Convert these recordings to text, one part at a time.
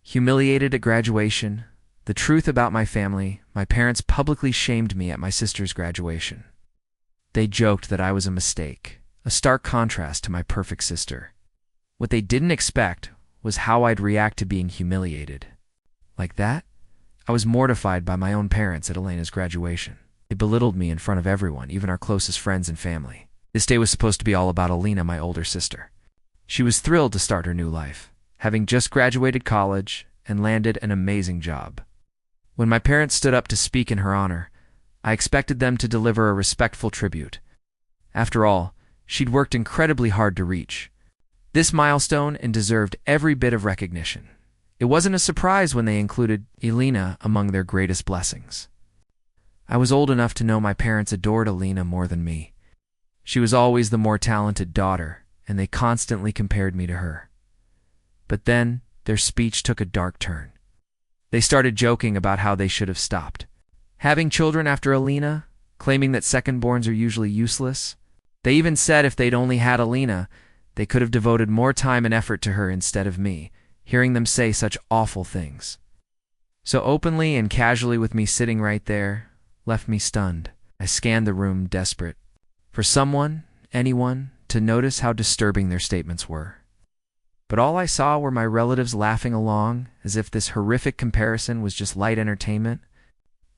Humiliated at graduation, the truth about my family, my parents publicly shamed me at my sister's graduation. They joked that I was a mistake, a stark contrast to my perfect sister. What they didn't expect was how I'd react to being humiliated. Like that, I was mortified by my own parents at Elena's graduation. They belittled me in front of everyone, even our closest friends and family. This day was supposed to be all about Elena, my older sister. She was thrilled to start her new life, having just graduated college and landed an amazing job. When my parents stood up to speak in her honor, I expected them to deliver a respectful tribute. After all, she'd worked incredibly hard to reach this milestone and deserved every bit of recognition. It wasn't a surprise when they included Elena among their greatest blessings. I was old enough to know my parents adored Elena more than me. She was always the more talented daughter, and they constantly compared me to her. But then, their speech took a dark turn. They started joking about how they should have stopped having children after Elena, claiming that second-borns are usually useless. They even said if they'd only had Elena, they could have devoted more time and effort to her instead of me. Hearing them say such awful things so openly and casually with me sitting right there left me stunned. I scanned the room, desperate for someone, anyone, to notice how disturbing their statements were. But all I saw were my relatives laughing along, as if this horrific comparison was just light entertainment.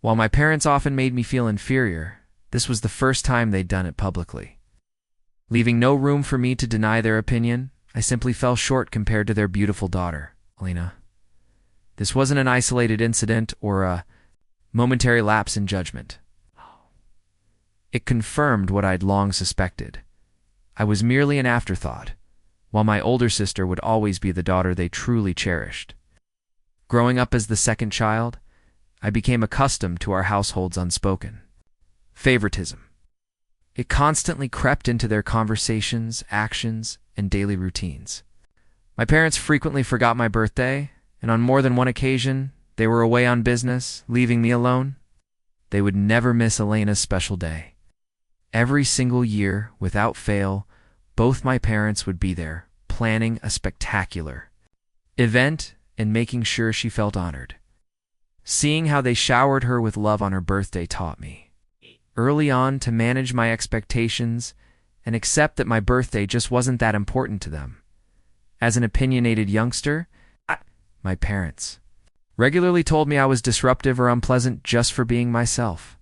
While my parents often made me feel inferior, this was the first time they'd done it publicly. Leaving no room for me to deny their opinion, I simply fell short compared to their beautiful daughter, Elena. This wasn't an isolated incident or a momentary lapse in judgment. It confirmed what I'd long suspected. I was merely an afterthought, while my older sister would always be the daughter they truly cherished. Growing up as the second child, I became accustomed to our household's unspoken favoritism. It constantly crept into their conversations, actions, and daily routines. My parents frequently forgot my birthday, and on more than one occasion, they were away on business, leaving me alone. They would never miss Elena's special day. Every single year, without fail, both my parents would be there, planning a spectacular event and making sure she felt honored. Seeing how they showered her with love on her birthday taught me early on to manage my expectations and accept that my birthday just wasn't that important to them. As an opinionated youngster, my parents regularly told me I was disruptive or unpleasant just for being myself.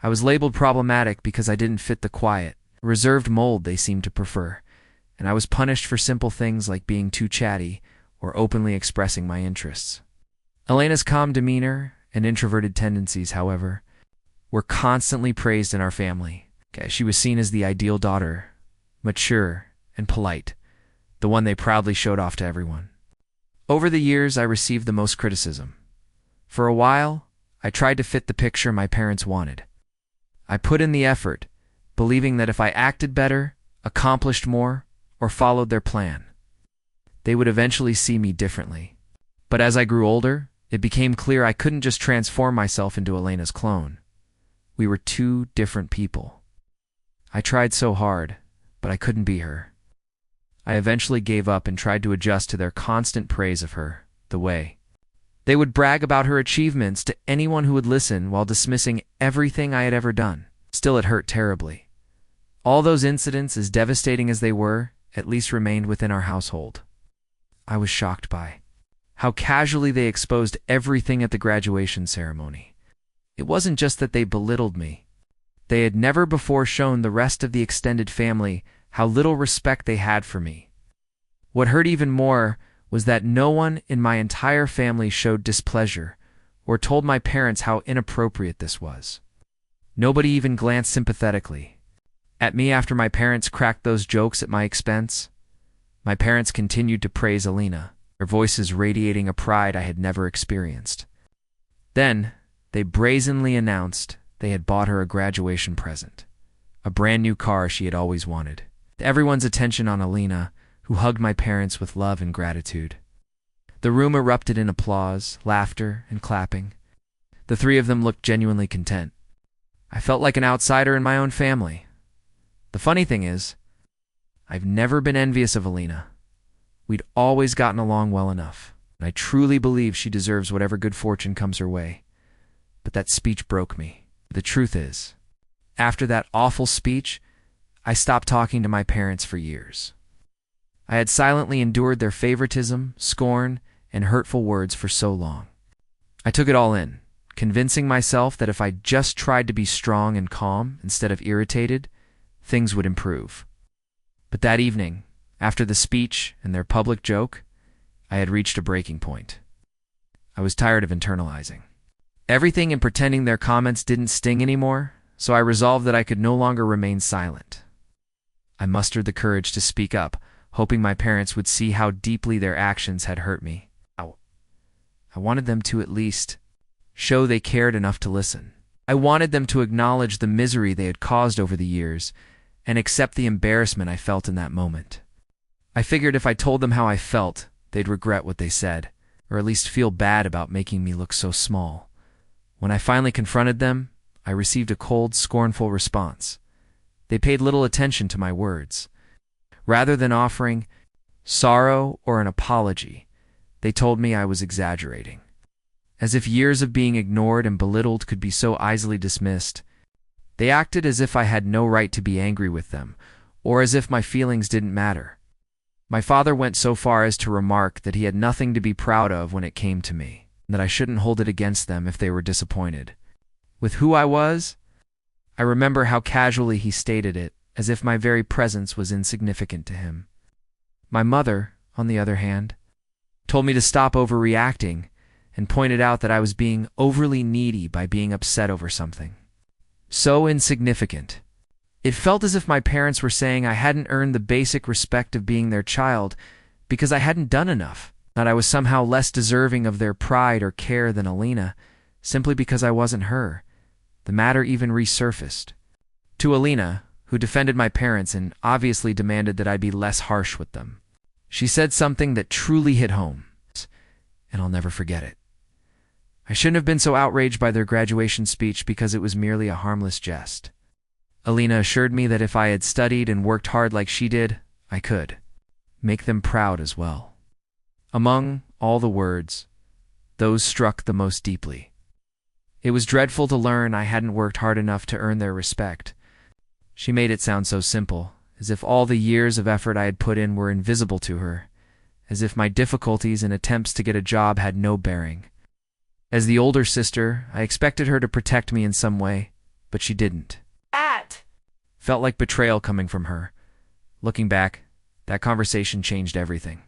I was labeled problematic because I didn't fit the quiet, reserved mold they seemed to prefer, and I was punished for simple things like being too chatty or openly expressing my interests. Elena's calm demeanor and introverted tendencies, however, were constantly praised in our family. She was seen as the ideal daughter, mature and polite, the one they proudly showed off to everyone. Over the years, I received the most criticism. For a while, I tried to fit the picture my parents wanted. I put in the effort, believing that if I acted better, accomplished more, or followed their plan, they would eventually see me differently. But as I grew older, it became clear I couldn't just transform myself into Elena's clone. We were two different people. I tried so hard, but I couldn't be her. I eventually gave up and tried to adjust to their constant praise of her, the way they would brag about her achievements to anyone who would listen while dismissing everything I had ever done. Still, it hurt terribly. All those incidents, as devastating as they were, at least remained within our household. I was shocked by how casually they exposed everything at the graduation ceremony. It wasn't just that they belittled me. They had never before shown the rest of the extended family how little respect they had for me. What hurt even more was that no one in my entire family showed displeasure or told my parents how inappropriate this was. Nobody even glanced sympathetically at me after my parents cracked those jokes at my expense. My parents continued to praise Elena, their voices radiating a pride I had never experienced. Then, they brazenly announced they had bought her a graduation present, a brand new car she had always wanted. Everyone's attention on Elena, who hugged my parents with love and gratitude. The room erupted in applause, laughter, and clapping. The three of them looked genuinely content. I felt like an outsider in my own family. The funny thing is, I've never been envious of Elena. We'd always gotten along well enough. and I truly believe she deserves whatever good fortune comes her way. But that speech broke me. The truth is, after that awful speech, I stopped talking to my parents for years. I had silently endured their favoritism, scorn, and hurtful words for so long. I took it all in, convincing myself that if I just tried to be strong and calm instead of irritated, things would improve. But that evening, after the speech and their public joke, I had reached a breaking point. I was tired of internalizing everything and pretending their comments didn't sting anymore, so I resolved that I could no longer remain silent. I mustered the courage to speak up, hoping my parents would see how deeply their actions had hurt me. I wanted them to at least show they cared enough to listen. I wanted them to acknowledge the misery they had caused over the years and accept the embarrassment I felt in that moment. I figured if I told them how I felt, they'd regret what they said, or at least feel bad about making me look so small. When I finally confronted them, I received a cold, scornful response. They paid little attention to my words. Rather than offering sorrow or an apology, they told me I was exaggerating. As if years of being ignored and belittled could be so easily dismissed, they acted as if I had no right to be angry with them, or as if my feelings didn't matter. My father went so far as to remark that he had nothing to be proud of when it came to me, and that I shouldn't hold it against them if they were disappointed. With who I was, I remember how casually he stated it, as if my very presence was insignificant to him. My mother, on the other hand, told me to stop overreacting and pointed out that I was being overly needy by being upset over something so insignificant. It felt as if my parents were saying I hadn't earned the basic respect of being their child because I hadn't done enough, that I was somehow less deserving of their pride or care than Alina, simply because I wasn't her. The matter even resurfaced. To Alina, who defended my parents and obviously demanded that I be less harsh with them, she said something that truly hit home, and I'll never forget it. I shouldn't have been so outraged by their graduation speech because it was merely a harmless jest. Alina assured me that if I had studied and worked hard like she did, I could make them proud as well. Among all the words, those struck the most deeply. It was dreadful to learn I hadn't worked hard enough to earn their respect. She made it sound so simple, as if all the years of effort I had put in were invisible to her, as if my difficulties and attempts to get a job had no bearing. As the older sister, I expected her to protect me in some way, but she didn't. Felt like betrayal coming from her. Looking back, that conversation changed everything.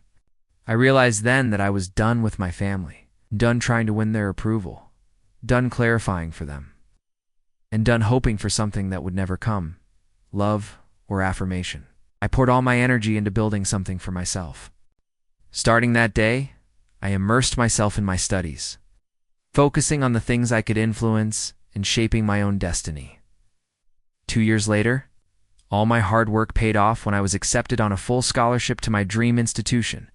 I realized then that I was done with my family, done trying to win their approval, done clarifying for them, and done hoping for something that would never come, love or affirmation. I poured all my energy into building something for myself. Starting that day, I immersed myself in my studies, focusing on the things I could influence and shaping my own destiny. 2 years later, all my hard work paid off when I was accepted on a full scholarship to my dream institution.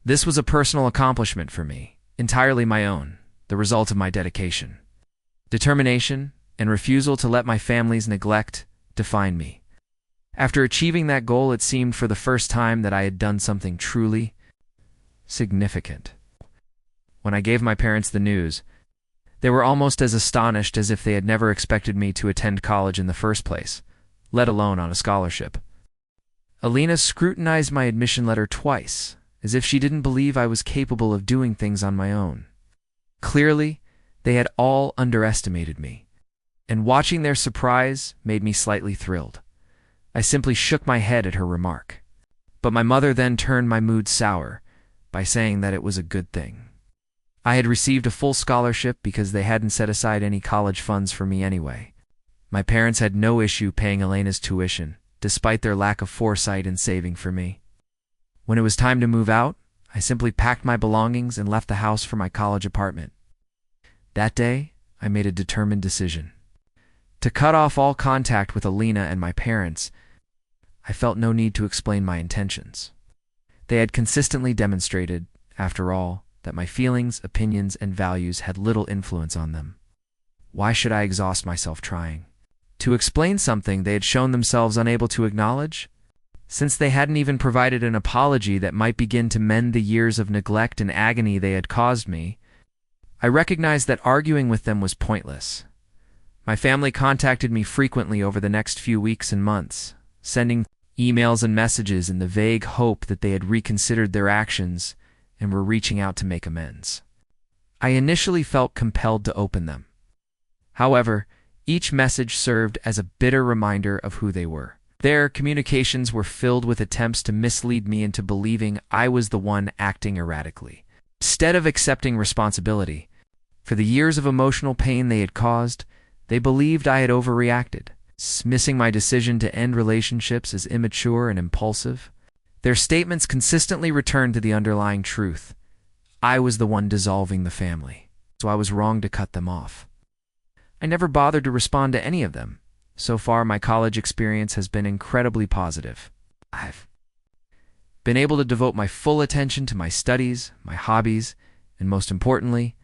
This was a personal accomplishment for me, entirely my own, the result of my dedication, determination, and refusal to let my family's neglect define me. After achieving that goal, it seemed for the first time that I had done something truly significant. When I gave my parents the news, they were almost as astonished as if they had never expected me to attend college in the first place, let alone on a scholarship. Alina scrutinized my admission letter twice, as if she didn't believe I was capable of doing things on my own. Clearly, they had all underestimated me, and watching their surprise made me slightly thrilled. I simply shook my head at her remark. But my mother then turned my mood sour by saying that it was a good thing. I had received a full scholarship because they hadn't set aside any college funds for me anyway. My parents had no issue paying Elena's tuition, despite their lack of foresight in saving for me. When it was time to move out, I simply packed my belongings and left the house for my college apartment. That day, I made a determined decision. To cut off all contact with Alina and my parents, I felt no need to explain my intentions. They had consistently demonstrated, after all, that my feelings, opinions, and values had little influence on them. Why should I exhaust myself trying to explain something they had shown themselves unable to acknowledge? since they hadn't even provided an apology that might begin to mend the years of neglect and agony they had caused me, I recognized that arguing with them was pointless. My family contacted me frequently over the next few weeks and months, sending emails and messages in the vague hope that they had reconsidered their actions and were reaching out to make amends. I initially felt compelled to open them. However, each message served as a bitter reminder of who they were. Their communications were filled with attempts to mislead me into believing I was the one acting erratically. Instead of accepting responsibility for the years of emotional pain they had caused, they believed I had overreacted, dismissing my decision to end relationships as immature and impulsive. Their statements consistently returned to the underlying truth. I was the one dissolving the family, so I was wrong to cut them off. I never bothered to respond to any of them. So far, my college experience has been incredibly positive. I've been able to devote my full attention to my studies, my hobbies, and most importantly,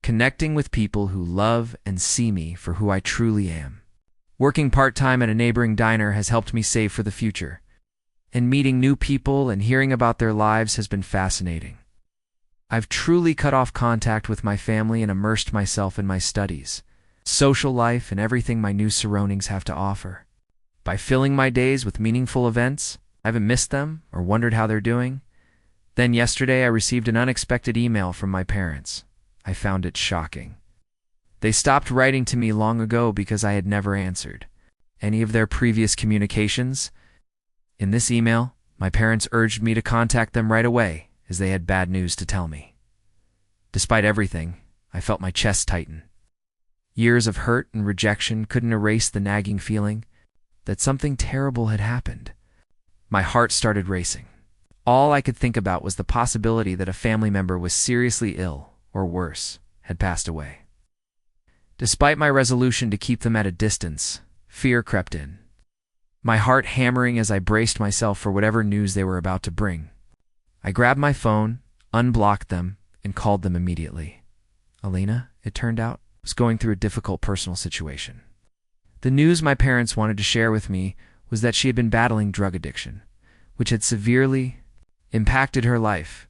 connecting with people who love and see me for who I truly am. Working part-time at a neighboring diner has helped me save for the future, and meeting new people and hearing about their lives has been fascinating. I've truly cut off contact with my family and immersed myself in my studies, social life, and everything my new surroundings have to offer. By filling my days with meaningful events, I haven't missed them or wondered how they're doing. Then yesterday I received an unexpected email from my parents. I found it shocking. They stopped writing to me long ago because I had never answered any of their previous communications. In this email, my parents urged me to contact them right away as they had bad news to tell me. Despite everything, I felt my chest tighten. Years of hurt and rejection couldn't erase the nagging feeling that something terrible had happened. My heart started racing. All I could think about was the possibility that a family member was seriously ill, or worse, had passed away. Despite my resolution to keep them at a distance, fear crept in, my heart hammering as I braced myself for whatever news they were about to bring. I grabbed my phone, unblocked them, and called them immediately. Alina, it turned out, was going through a difficult personal situation. The news my parents wanted to share with me was that she had been battling drug addiction, which had severely impacted her life.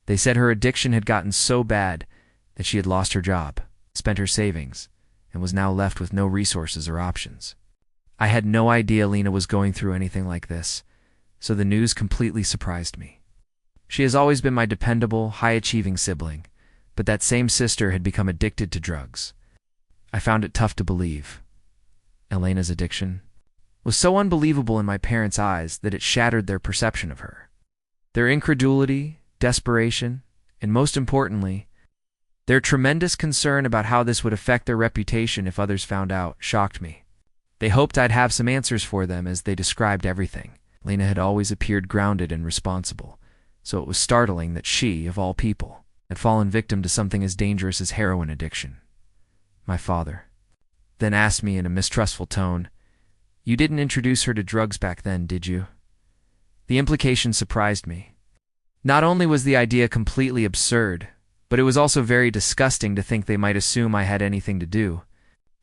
They said her addiction had gotten so bad that she had lost her job, spent her savings, and was now left with no resources or options. I had no idea Lena was going through anything like this, so the news completely surprised me. She has always been my dependable, high-achieving sibling, but that same sister had become addicted to drugs. I found it tough to believe. Elena's addiction was so unbelievable in my parents' eyes that it shattered their perception of her. Their incredulity, desperation, and most importantly, their tremendous concern about how this would affect their reputation if others found out shocked me. They hoped I'd have some answers for them as they described everything. Lena had always appeared grounded and responsible, so it was startling that she, of all people, had fallen victim to something as dangerous as heroin addiction. My father then asked me in a mistrustful tone, "You didn't introduce her to drugs back then, did you?" The implication surprised me. Not only was the idea completely absurd, but it was also very disgusting to think they might assume I had anything to do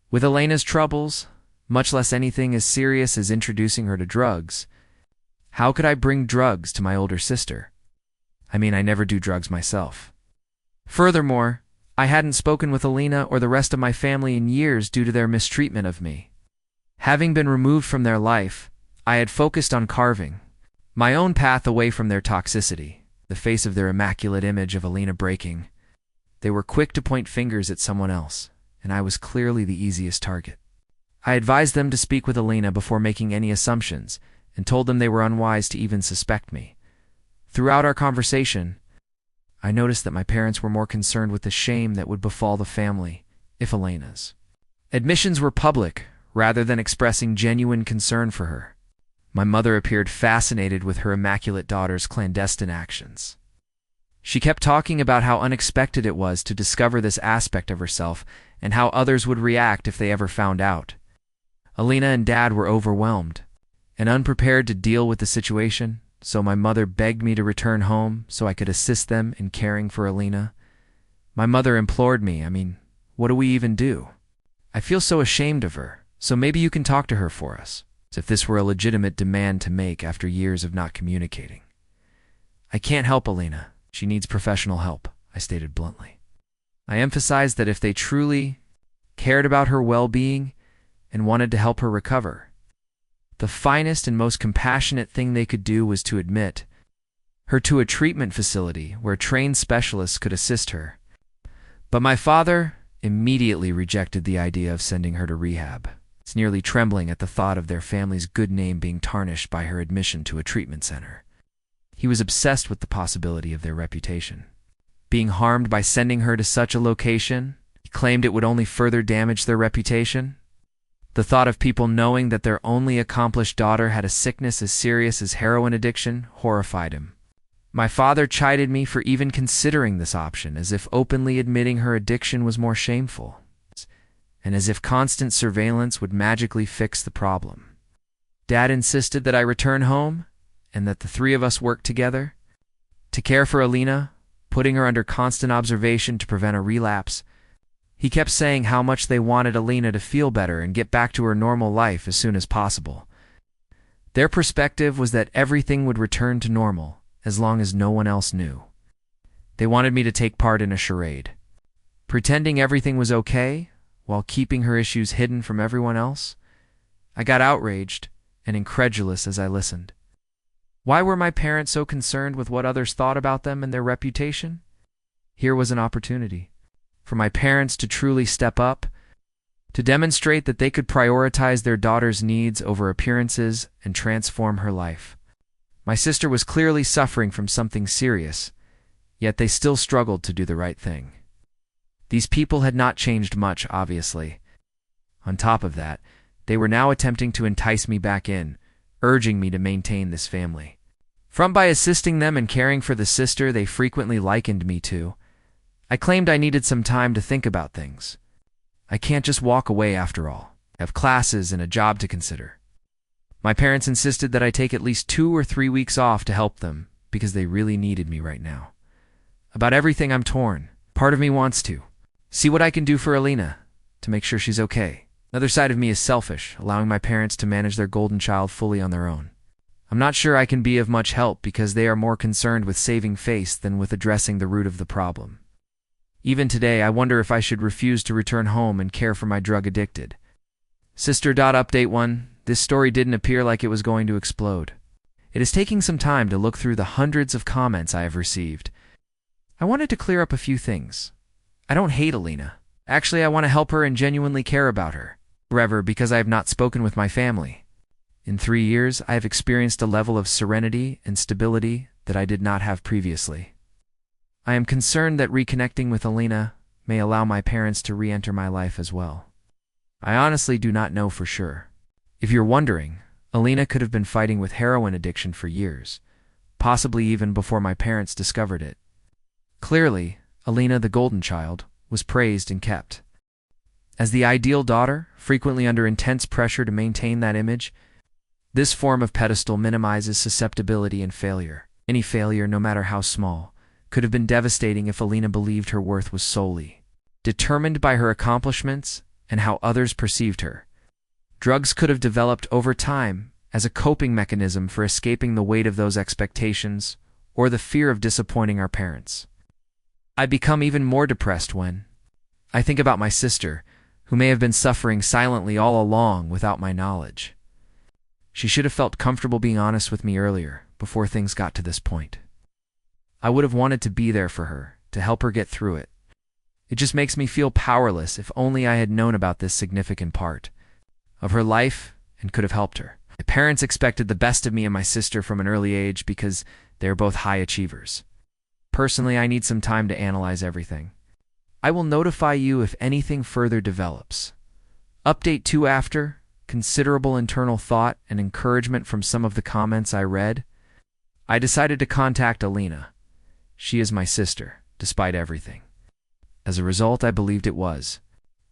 with Elena's troubles, much less anything as serious as introducing her to drugs. How could I bring drugs to my older sister? I mean, I never do drugs myself. Furthermore, I hadn't spoken with Alina or the rest of my family in years due to their mistreatment of me. Having been removed from their life, I had focused on carving my own path away from their toxicity, the face of their immaculate image of Alina breaking. They were quick to point fingers at someone else, and I was clearly the easiest target. I advised them to speak with Alina before making any assumptions, and told them they were unwise to even suspect me. Throughout our conversation, I noticed that my parents were more concerned with the shame that would befall the family if Elena's admissions were public rather than expressing genuine concern for her. My mother appeared fascinated with her immaculate daughter's clandestine actions. She kept talking about how unexpected it was to discover this aspect of herself and how others would react if they ever found out. Alina and Dad were overwhelmed and unprepared to deal with the situation, so my mother begged me to return home so I could assist them in caring for Alina. My mother implored me, what do we even do? I feel so ashamed of her, so maybe you can talk to her for us. as if this were a legitimate demand to make after years of not communicating. "I can't help Alina. She needs professional help," I stated bluntly. I emphasized that if they truly cared about her well-being and wanted to help her recover, the finest and most compassionate thing they could do was to admit her to a treatment facility where trained specialists could assist her. But my father immediately rejected the idea of sending her to rehab. It's nearly trembling at the thought of their family's good name being tarnished by her admission to a treatment center. He was obsessed with the possibility of their reputation being harmed by sending her to such a location. He claimed it would only further damage their reputation. The thought of people knowing that their only accomplished daughter had a sickness as serious as heroin addiction horrified him. My father chided me for even considering this option, as if openly admitting her addiction was more shameful, and as if constant surveillance would magically fix the problem. Dad insisted that I return home and that the three of us work together to care for Alina, putting her under constant observation to prevent a relapse. He kept saying how much they wanted Alina to feel better and get back to her normal life as soon as possible. Their perspective was that everything would return to normal as long as no one else knew. They wanted me to take part in a charade, pretending everything was okay while keeping her issues hidden from everyone else. I got outraged and incredulous as I listened. Why were my parents so concerned with what others thought about them and their reputation? Here was an opportunity for my parents to truly step up, to demonstrate that they could prioritize their daughter's needs over appearances and transform her life. My sister was clearly suffering from something serious, yet they still struggled to do the right thing. These people had not changed much, obviously. On top of that, they were now attempting to entice me back in, urging me to maintain this family. By assisting them in caring for the sister they frequently likened me to, I claimed I needed some time to think about things. I can't just walk away after all. I have classes and a job to consider. My parents insisted that I take at least 2 or 3 weeks off to help them because they really needed me right now. About everything I'm torn. Part of me wants to see what I can do for Alina to make sure she's okay. Another side of me is selfish, allowing my parents to manage their golden child fully on their own. I'm not sure I can be of much help because they are more concerned with saving face than with addressing the root of the problem. Even today, I wonder if I should refuse to return home and care for my drug-addicted sister. Update 1. This story didn't appear like it was going to explode. It is taking some time to look through the hundreds of comments I have received. I wanted to clear up a few things. I don't hate Alina. Actually, I want to help her and genuinely care about her. However, because I have not spoken with my family in 3 years, I have experienced a level of serenity and stability that I did not have previously. I am concerned that reconnecting with Alina may allow my parents to re-enter my life as well. I honestly do not know for sure. If you're wondering, Alina could have been fighting with heroin addiction for years, possibly even before my parents discovered it. Clearly, Alina, the golden child, was praised and kept as the ideal daughter, frequently under intense pressure to maintain that image. This form of pedestal minimizes susceptibility and failure. Any failure, no matter how small, could have been devastating if Alina believed her worth was solely determined by her accomplishments and how others perceived her. Drugs could have developed over time as a coping mechanism for escaping the weight of those expectations or the fear of disappointing our parents. I become even more depressed when I think about my sister, who may have been suffering silently all along without my knowledge. She should have felt comfortable being honest with me earlier, before things got to this point. I would have wanted to be there for her, to help her get through it. It just makes me feel powerless. If only I had known about this significant part of her life and could have helped her. My parents expected the best of me and my sister from an early age because they are both high achievers. Personally, I need some time to analyze everything. I will notify you if anything further develops. Update 2. After considerable internal thought and encouragement from some of the comments I read, I decided to contact Alina. She is my sister, despite everything. As a result, I believed it was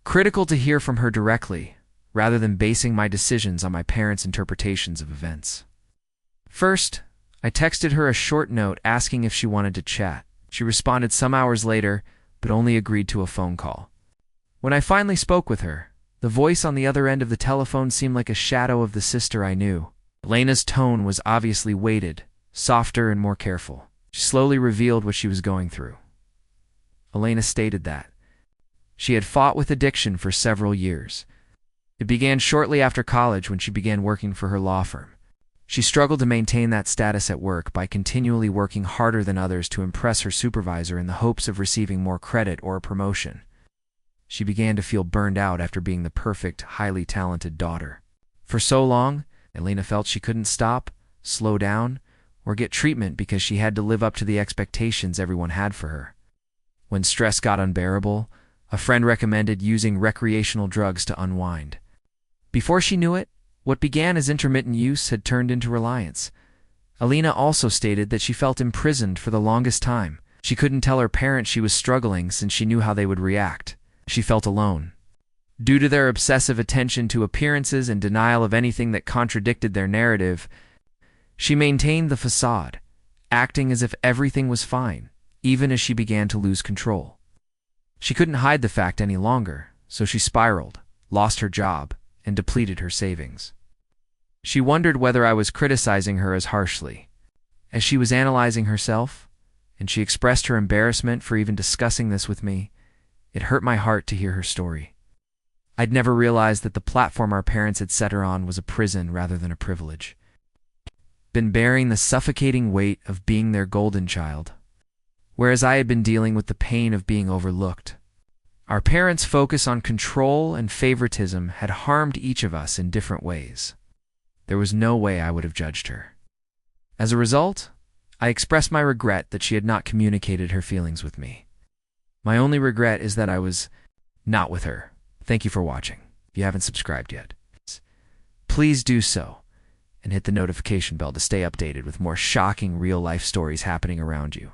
critical to hear from her directly, rather than basing my decisions on my parents' interpretations of events. First, I texted her a short note asking if she wanted to chat. She responded some hours later, but only agreed to a phone call. When I finally spoke with her, The voice on the other end of the telephone seemed like a shadow of the sister I knew. Elena's tone was obviously weighted, softer and more careful. She slowly revealed what she was going through. Elena stated that she had fought with addiction for several years. It began shortly after college when she began working for her law firm. She struggled to maintain that status at work by continually working harder than others to impress her supervisor in the hopes of receiving more credit or a promotion. She began to feel burned out after being the perfect, highly talented daughter. For so long, Elena felt she couldn't stop, slow down, or get treatment because she had to live up to the expectations everyone had for her. When stress got unbearable, a friend recommended using recreational drugs to unwind. Before she knew it, what began as intermittent use had turned into reliance. Elena also stated that she felt imprisoned for the longest time. She couldn't tell her parents she was struggling since she knew how they would react. She felt alone. Due to their obsessive attention to appearances and denial of anything that contradicted their narrative, she maintained the facade, acting as if everything was fine, even as she began to lose control. She couldn't hide the fact any longer, so she spiraled, lost her job, and depleted her savings. She wondered whether I was criticizing her as harshly. As she was analyzing herself, and she expressed her embarrassment for even discussing this with me, it hurt my heart to hear her story. I'd never realized that the platform our parents had set her on was a prison rather than a privilege. Been bearing the suffocating weight of being their golden child, whereas I had been dealing with the pain of being overlooked. Our parents' focus on control and favoritism had harmed each of us in different ways. There was no way I would have judged her. As a result, I expressed my regret that she had not communicated her feelings with me. My only regret is that I was not with her. Thank you for watching. If you haven't subscribed yet, please do so, and hit the notification bell to stay updated with more shocking real-life stories happening around you.